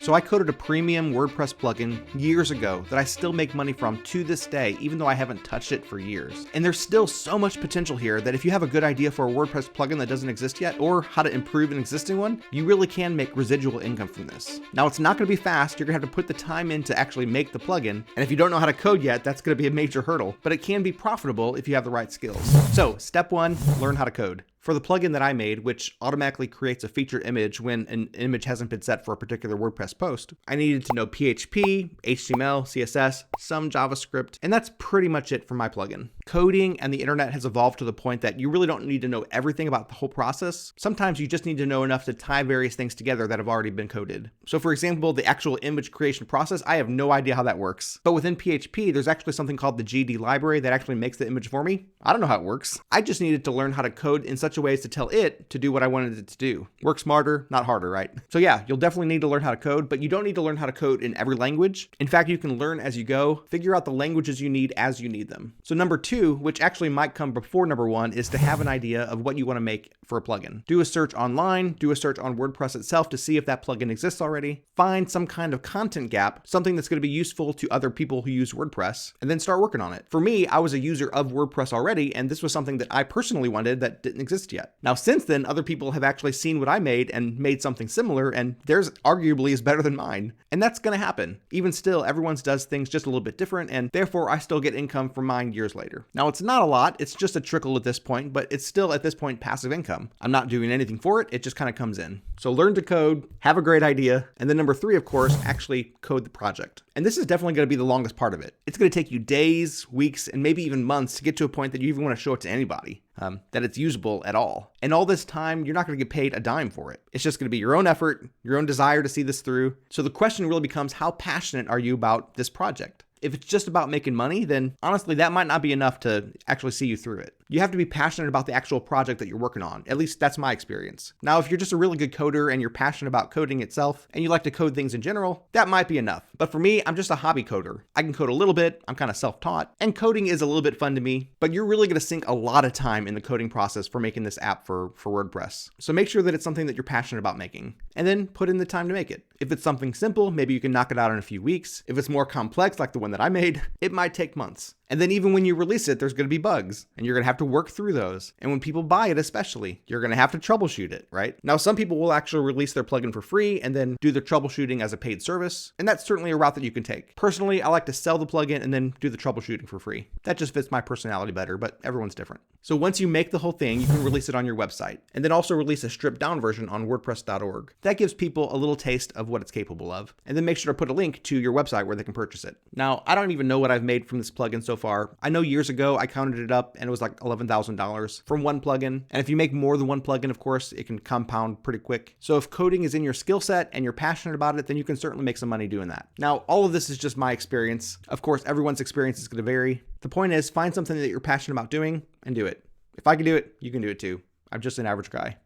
So I coded a premium WordPress plugin years ago that I still make money from to this day, even though I haven't touched it for years. And there's still so much potential here that if you have a good idea for a WordPress plugin that doesn't exist yet, or how to improve an existing one, you really can make residual income from this. Now, it's not going to be fast. You're going to have to put the time in to actually make the plugin. And if you don't know how to code yet, that's going to be a major hurdle, but it can be profitable if you have the right skills. So step one, learn how to code. For the plugin that I made, which automatically creates a featured image when an image hasn't been set for a particular WordPress post, I needed to know PHP, HTML, CSS, some JavaScript, and that's pretty much it for my plugin. Coding and the internet has evolved to the point that you really don't need to know everything about the whole process. Sometimes you just need to know enough to tie various things together that have already been coded. So for example, the actual image creation process, I have no idea how that works. But within PHP, there's actually something called the GD library that actually makes the image for me. I don't know how it works. I just needed to learn how to code in such a way as to tell it to do what I wanted it to do. Work smarter, not harder, right? So yeah, you'll definitely need to learn how to code, but you don't need to learn how to code in every language. In fact, you can learn as you go, figure out the languages you need as you need them. So number two, which actually might come before number one, is to have an idea of what you want to make for a plugin. Do a search online, do a search on WordPress itself to see if that plugin exists already. Find some kind of content gap, something that's going to be useful to other people who use WordPress, and then start working on it. For me, I was a user of WordPress already, and this was something that I personally wanted that didn't exist yet. Now, since then, other people have actually seen what I made and made something similar, and theirs arguably is better than mine. And that's going to happen. Even still, everyone's does things just a little bit different, and therefore I still get income from mine years later. Now, it's not a lot, it's just a trickle at this point, but it's still at this point passive income. I'm not doing anything for it, it just kind of comes in. So learn to code, have a great idea, and then number three, of course, actually code the project. And this is definitely going to be the longest part of it. It's going to take you days, weeks, and maybe even months to get to a point that you even want to show it to anybody. That it's usable at all. And all this time, you're not going to get paid a dime for it. It's just going to be your own effort, your own desire to see this through. So the question really becomes, how passionate are you about this project? If it's just about making money, then honestly, that might not be enough to actually see you through it. You have to be passionate about the actual project that you're working on. At least that's my experience. Now, if you're just a really good coder and you're passionate about coding itself and you like to code things in general, that might be enough. But for me, I'm just a hobby coder. I can code a little bit. I'm kind of self-taught, and coding is a little bit fun to me, but you're really going to sink a lot of time in the coding process for making this app for WordPress. So make sure that it's something that you're passionate about making, and then put in the time to make it. If it's something simple, maybe you can knock it out in a few weeks. If it's more complex, like the one that I made, it might take months. And then even when you release it, there's going to be bugs, and you're going to have to work through those. And when people buy it especially, you're going to have to troubleshoot it, right? Now, some people will actually release their plugin for free and then do the troubleshooting as a paid service. And that's certainly a route that you can take. Personally, I like to sell the plugin and then do the troubleshooting for free. That just fits my personality better, but everyone's different. So once you make the whole thing, you can release it on your website, and then also release a stripped down version on WordPress.org. That gives people a little taste of what it's capable of. And then make sure to put a link to your website where they can purchase it. Now, I don't even know what I've made from this plugin so far. I know years ago I counted it up and it was like $11,000 from one plugin. And if you make more than one plugin, of course, it can compound pretty quick. So if coding is in your skill set and you're passionate about it, then you can certainly make some money doing that. Now, all of this is just my experience. Of course, everyone's experience is going to vary. The point is, find something that you're passionate about doing and do it. If I can do it, you can do it too. I'm just an average guy.